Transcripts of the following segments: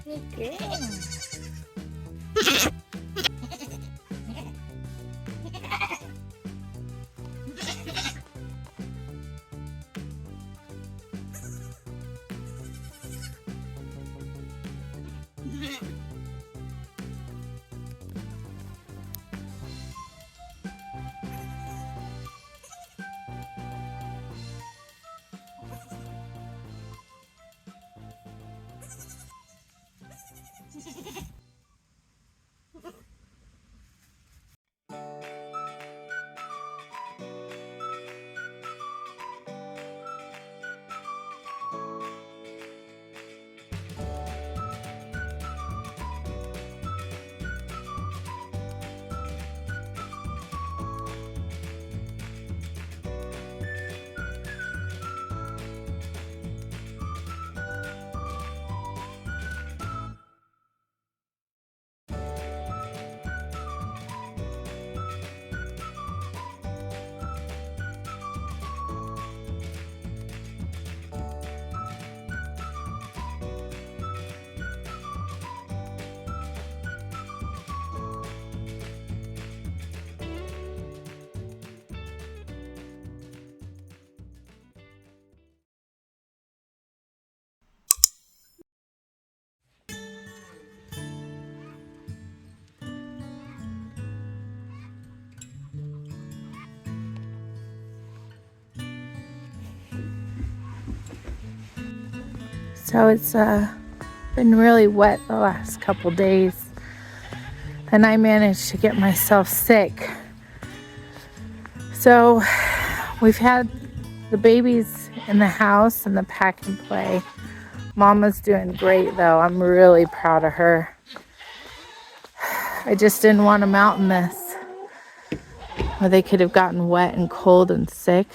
Good girl. So it's been really wet the last couple days, and I managed to get myself sick. So we've had the babies in the house and the pack and play. Mama's doing great though. I'm really proud of her. I just didn't want them out in this where they could have gotten wet and cold and sick.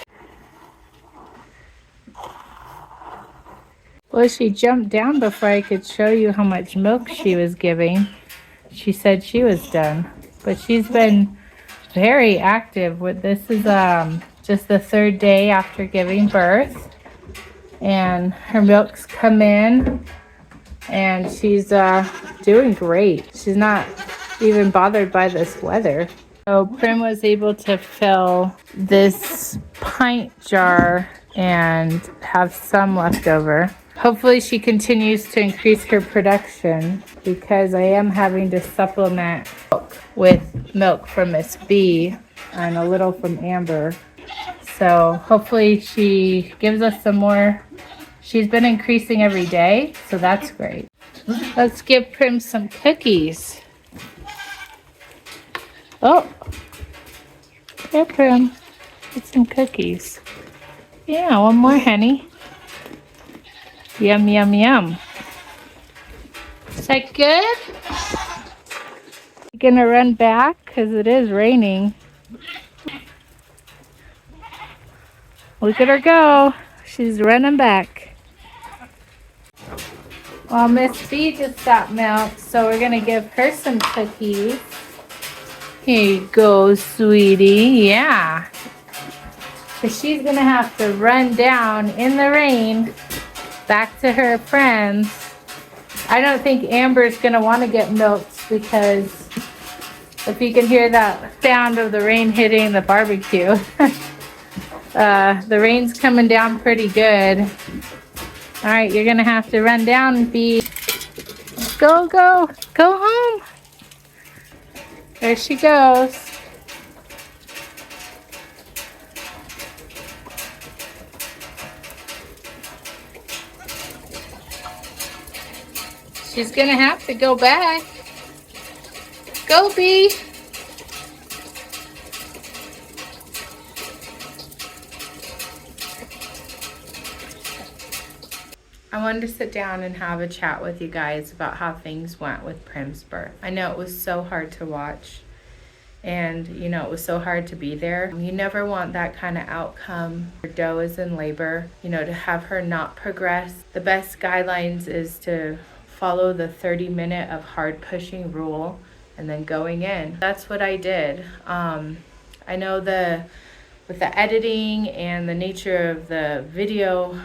Well, she jumped down before I could show you how much milk she was giving. She said she was done, but she's been very active. This is just the third day after giving birth, and her milk's come in, and she's doing great. She's not even bothered by this weather. So Prim was able to fill this pint jar and have some left over. Hopefully she continues to increase her production, because I am having to supplement with milk from Miss B and a little from Amber. So hopefully she gives us some more. She's been increasing every day, so that's great. Let's give Prim some cookies. Oh, here, Prim, get some cookies. Yeah, one more, honey. Yum, yum, yum. Is that good? You gonna run back? Because it is raining. Look at her go. She's running back. Well, Miss B just got milk, so we're gonna give her some cookies. Here you go, sweetie. Yeah. Because she's gonna have to run down in the rain back to her friends. I don't think Amber's gonna want to get milked, because if you can hear that sound of the rain hitting the barbecue, the rain's coming down pretty good. All right, you're gonna have to run down and go home. There she goes. She's gonna have to go back. Go, Bee. I wanted to sit down and have a chat with you guys about how things went with Prim's birth. I know it was so hard to watch, and it was so hard to be there. You never want that kind of outcome. Your doe is in labor, to have her not progress. The best guidelines is to follow the 30-minute of hard pushing rule and then going in. That's what I did. I know with the editing and the nature of the video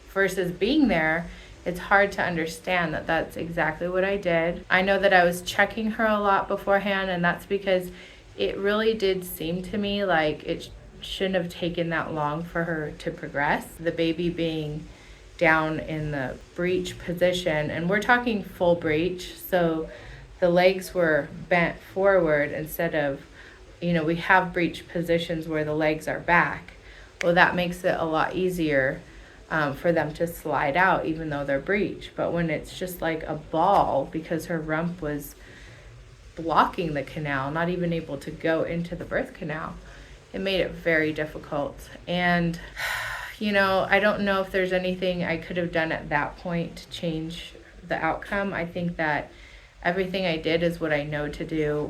versus being there, it's hard to understand that that's exactly what I did. I know that I was checking her a lot beforehand, and that's because it really did seem to me like it shouldn't have taken that long for her to progress. The baby being down in the breech position, and we're talking full breech, so the legs were bent forward instead of, we have breech positions where the legs are back. Well, that makes it a lot easier for them to slide out even though they're breech. But when it's just like a ball, because her rump was blocking the canal, not even able to go into the birth canal, it made it very difficult. And I don't know if there's anything I could have done at that point to change the outcome. I think that everything I did is what I know to do,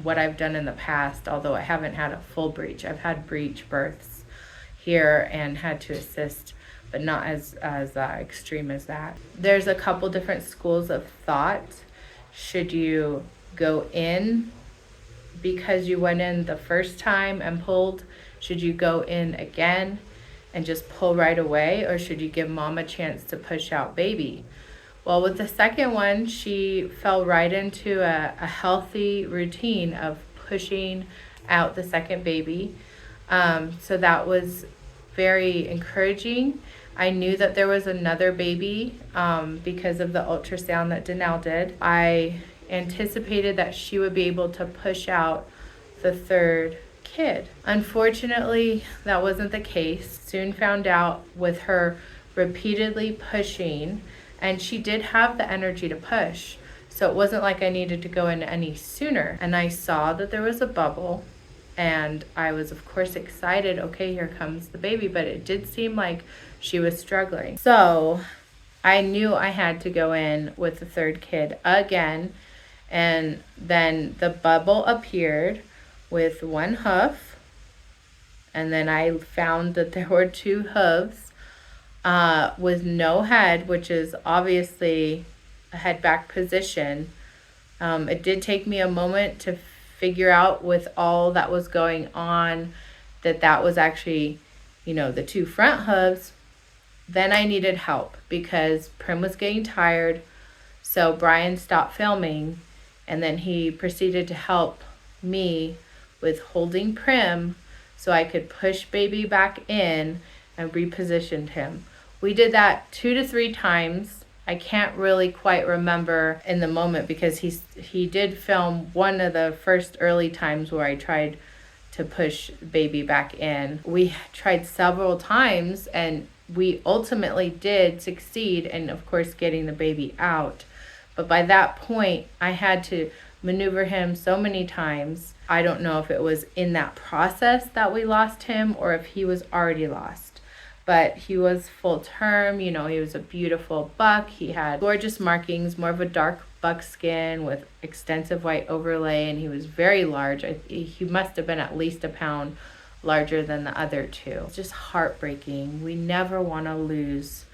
what I've done in the past, although I haven't had a full breech. I've had breech births here and had to assist, but not as extreme as that. There's a couple different schools of thought. Should you go in because you went in the first time and pulled? Should you go in again and just pull right away, or should you give mom a chance to push out baby? Well, with the second one, she fell right into a healthy routine of pushing out the second baby. So that was very encouraging. I knew that there was another baby because of the ultrasound that Danelle did. I anticipated that she would be able to push out the third kid. Unfortunately, that wasn't the case. Soon found out with her repeatedly pushing, and she did have the energy to push. So it wasn't like I needed to go in any sooner. And I saw that there was a bubble, and I was of course excited. Okay, here comes the baby, but it did seem like she was struggling. So I knew I had to go in with the third kid again. And then the bubble appeared with one hoof, and then I found that there were two hooves with no head, which is obviously a head back position. It did take me a moment to figure out, with all that was going on, that was actually, the two front hooves. Then I needed help because Prim was getting tired. So Brian stopped filming, and then he proceeded to help me with holding Prim so I could push baby back in and repositioned him. We did that 2 to 3 times. I can't really quite remember in the moment because he did film one of the first early times where I tried to push baby back in. We tried several times, and we ultimately did succeed in, of course, getting the baby out. But by that point, I had to maneuver him so many times. I don't know if it was in that process that we lost him or if he was already lost. But he was full term, he was a beautiful buck. He had gorgeous markings, more of a dark buckskin with extensive white overlay, and he was very large. He must have been at least a pound larger than the other two. It's just heartbreaking. We never want to lose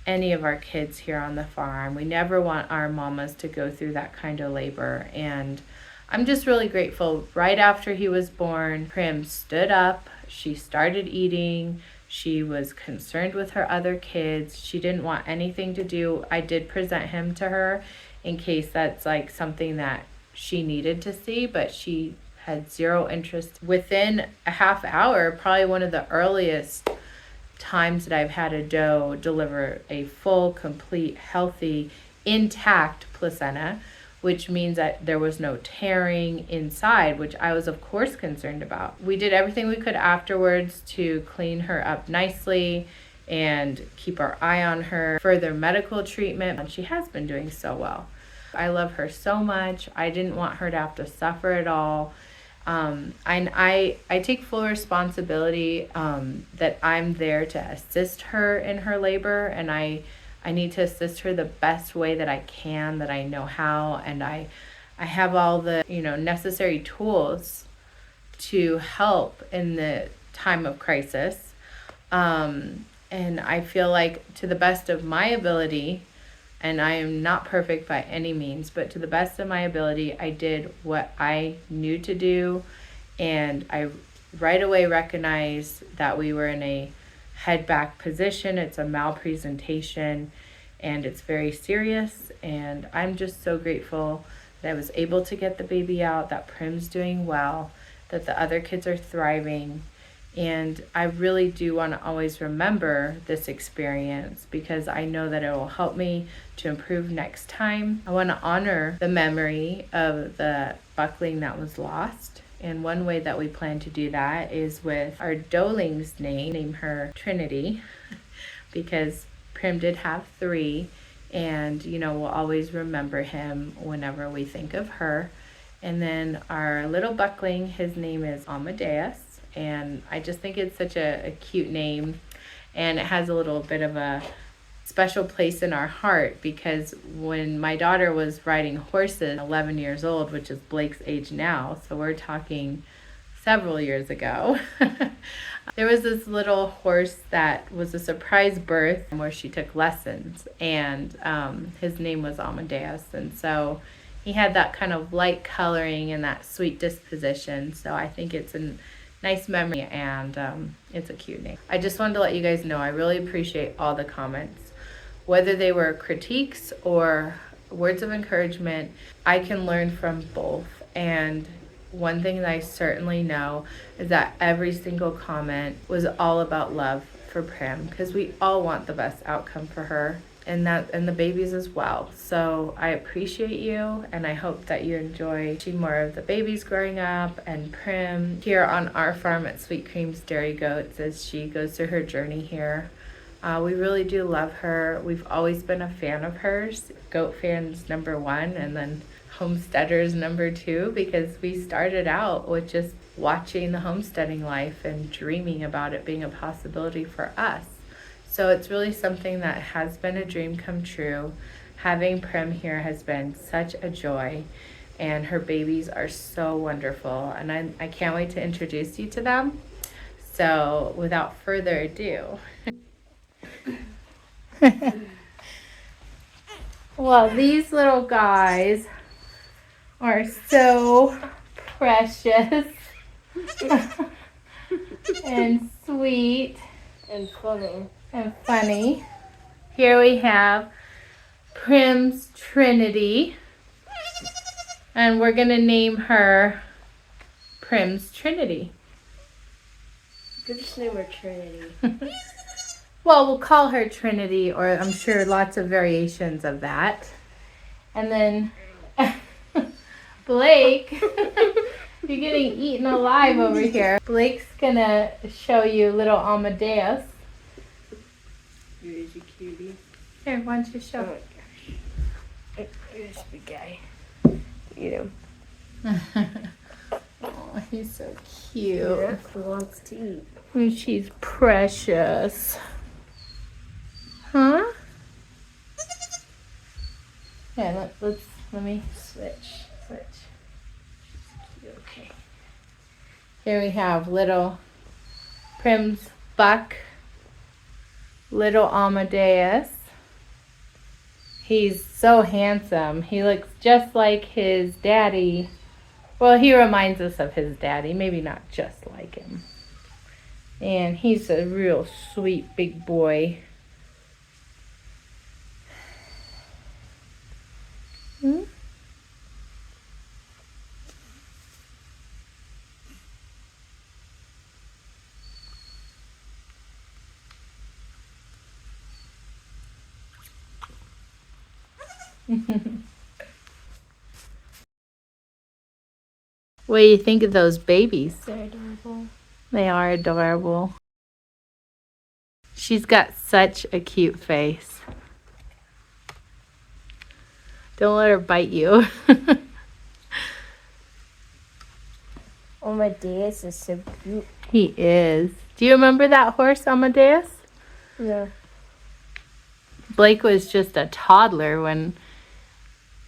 any of our kids here on the farm. We never want our mamas to go through that kind of labor. And I'm just really grateful. Right after he was born, Prim stood up. She started eating. She was concerned with her other kids. She didn't want anything to do. I did present him to her in case that's like something that she needed to see, but she had zero interest. Within a half hour, probably one of the earliest times that I've had a doe deliver a full, complete, healthy, intact placenta, which means that there was no tearing inside, which I was of course concerned about. We did everything we could afterwards to clean her up nicely and keep our eye on her, further medical treatment, and she has been doing so well. I love her so much. I didn't want her to have to suffer at all. I take full responsibility that I'm there to assist her in her labor, and I I need to assist her the best way that I can, that I know how, and I have all the, necessary tools to help in the time of crisis. And I feel like, to the best of my ability, and I am not perfect by any means, but to the best of my ability, I did what I knew to do. And I right away recognized that we were in a head back position. It's a malpresentation and it's very serious. And I'm just so grateful that I was able to get the baby out, that Prim's doing well, that the other kids are thriving. And I really do want to always remember this experience, because I know that it will help me to improve next time. I want to honor the memory of the buckling that was lost. And one way that we plan to do that is with our doeling's name her Trinity, because Prim did have 3. And, we'll always remember him whenever we think of her. And then our little buckling, his name is Amadeus. And I just think it's such a cute name. And it has a little bit of a special place in our heart, because when my daughter was riding horses, 11 years old, which is Blake's age now, so we're talking several years ago, there was this little horse that was a surprise birth where she took lessons, and his name was Amadeus. And so he had that kind of light coloring and that sweet disposition. So I think it's a nice memory, and it's a cute name. I just wanted to let you guys know I really appreciate all the comments, whether they were critiques or words of encouragement. I can learn from both. And one thing that I certainly know is that every single comment was all about love for Prim, because we all want the best outcome for her, and the babies as well. So I appreciate you, and I hope that you enjoy seeing more of the babies growing up and Prim here on our farm at Sweet Cream's Dairy Goats as she goes through her journey here. We really do love her. We've always been a fan of hers. Goat fans #1, and then homesteaders #2, because we started out with just watching the homesteading life and dreaming about it being a possibility for us. So it's really something that has been a dream come true. Having Prim here has been such a joy, and her babies are so wonderful, and I can't wait to introduce you to them. So without further ado, well, these little guys are so precious and sweet and funny. Here we have Prim's Trinity, and we're gonna name her Prim's Trinity. Good, just name her Trinity. Well, we'll call her Trinity, or I'm sure lots of variations of that. And then Blake, you're getting eaten alive over here. Blake's gonna show you little Amadeus. Here's a cutie. Here, why don't you show? Oh my gosh. Here's a big guy. Eat him. Oh, he's so cute. Yeah, he wants to eat. And she's precious. Huh? Yeah, let me switch. Okay. Here we have little Prim's buck, little Amadeus. He's so handsome. He looks just like his daddy. Well, he reminds us of his daddy, maybe not just like him. And he's a real sweet big boy. Hmm? What do you think of those babies? They're adorable. They are adorable. She's got such a cute face. Don't let her bite you. Amadeus is so cute. He is. Do you remember that horse, Amadeus? Yeah. Blake was just a toddler when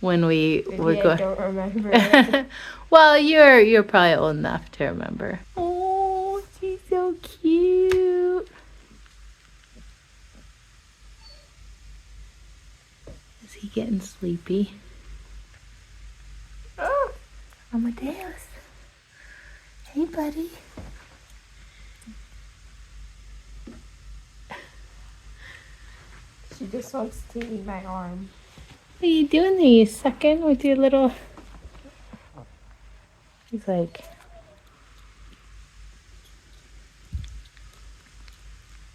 we were Maybe I going. don't remember it. Well, you're probably old enough to remember. Oh, she's so cute. Is he getting sleepy? Oh, Amadeus. Hey, buddy. she just wants to eat my arm. What are you doing there? You sucking with your little... He's like...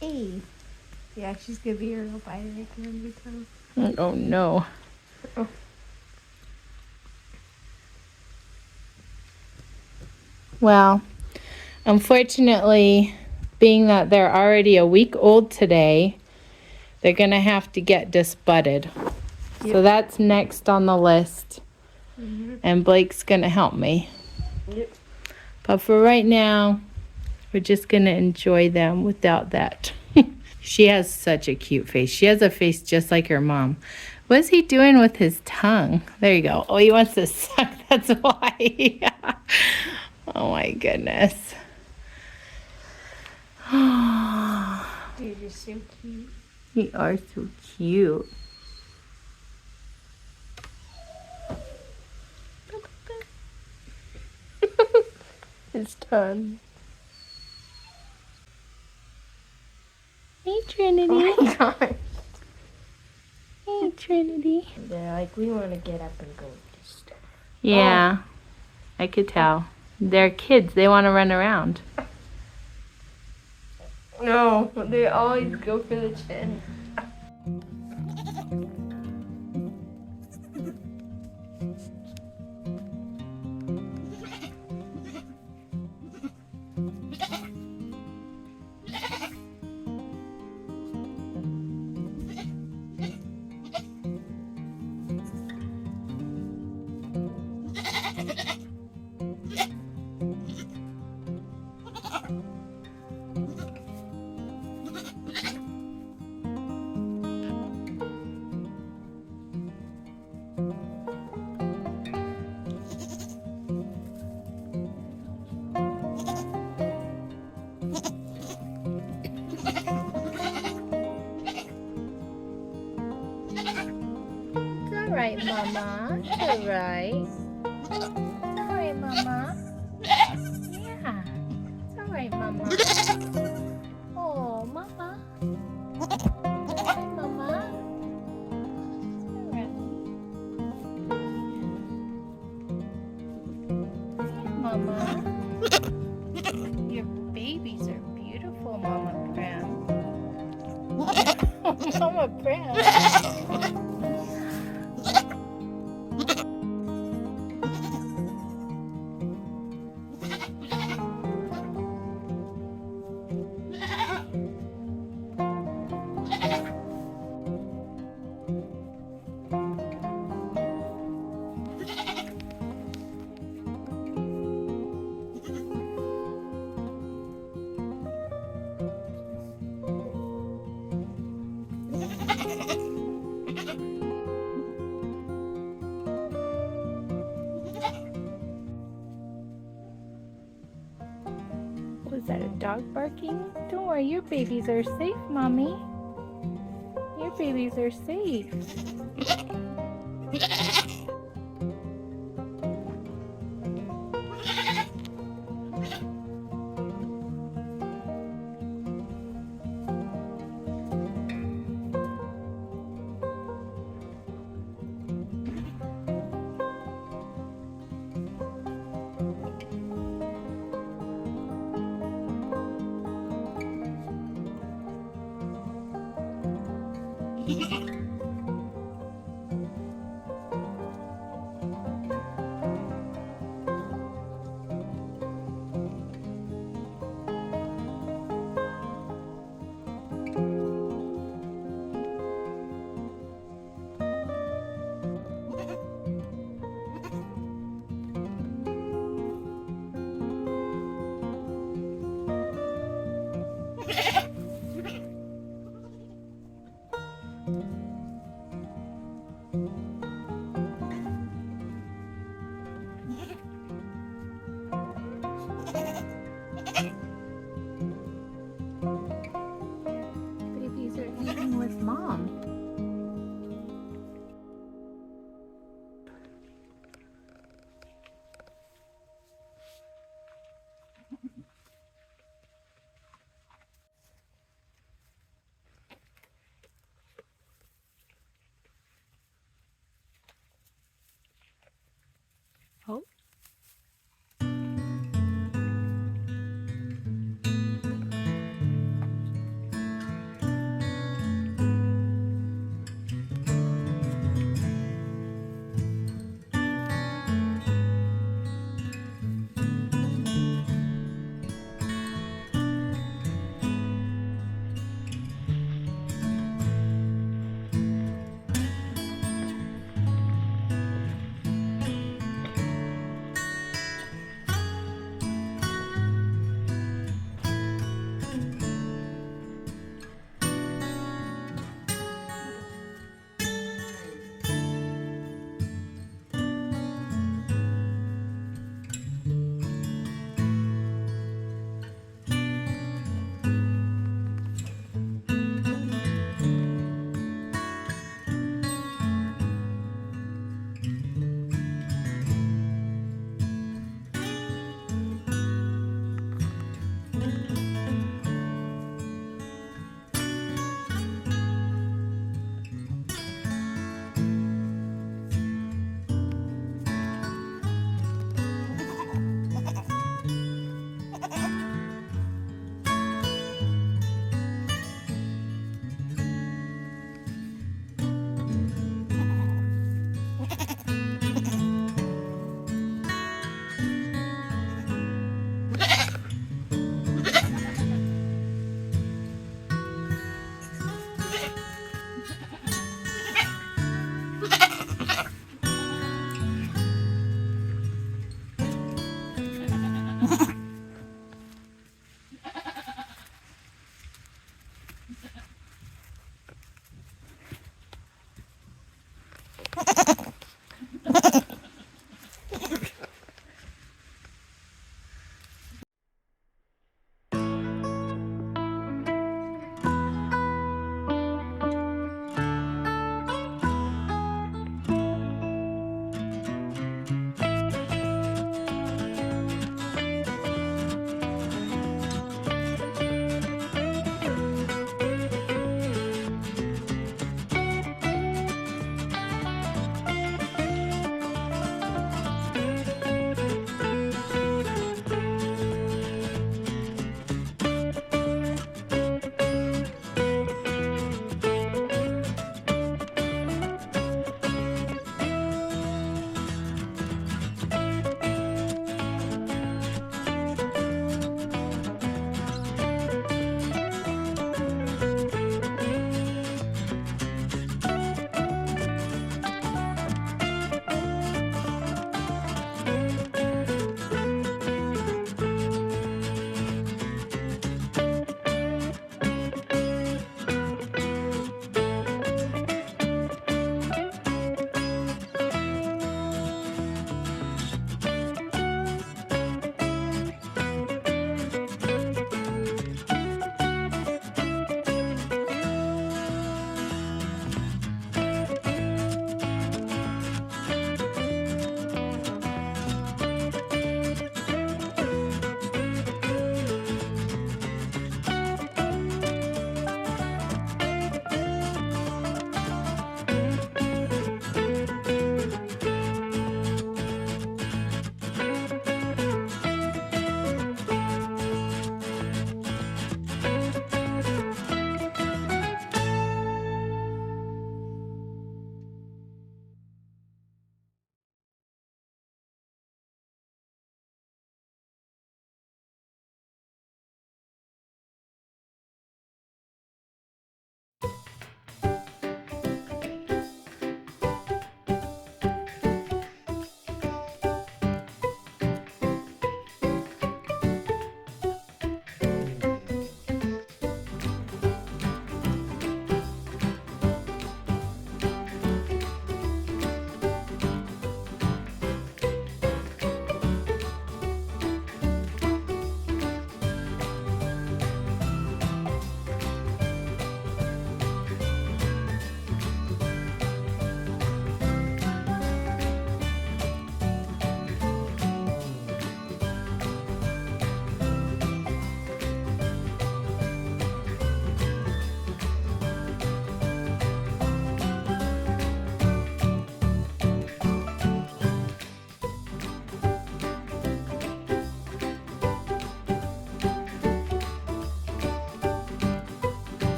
Hey. Yeah, she's gonna be a real bite of it every time. Oh, no. Oh. Well, unfortunately, being that they're already a week old today, they're going to have to get disbudded. So Yep. that's next on the list. Mm-hmm. And Blake's going to help me. Yep. But for right now, we're just going to enjoy them without that. She has such a cute face. She has a face just like her mom. What's he doing with his tongue? There you go. Oh, he wants to suck. That's why. Oh, my goodness. Dude, you're so cute. You are so cute. His tongue. Hey, Trinity. Oh my god. Hey, Trinity. They're like, we want to get up and go do stuff. Yeah, I could tell. They're kids. They want to run around. No, they always go for the chin. It's all right, Mama. It's all right. It's all right, Mama. Yeah. It's all right, Mama. Oh, Mama. Hi, Mama. It's all right. Yeah, Mama. Your babies are beautiful, Mama Prim. Mama Prim. Was that a dog barking? Don't worry, your babies are safe, Mommy. Your babies are safe. Babies are eating with mom. Oh.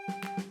Bye.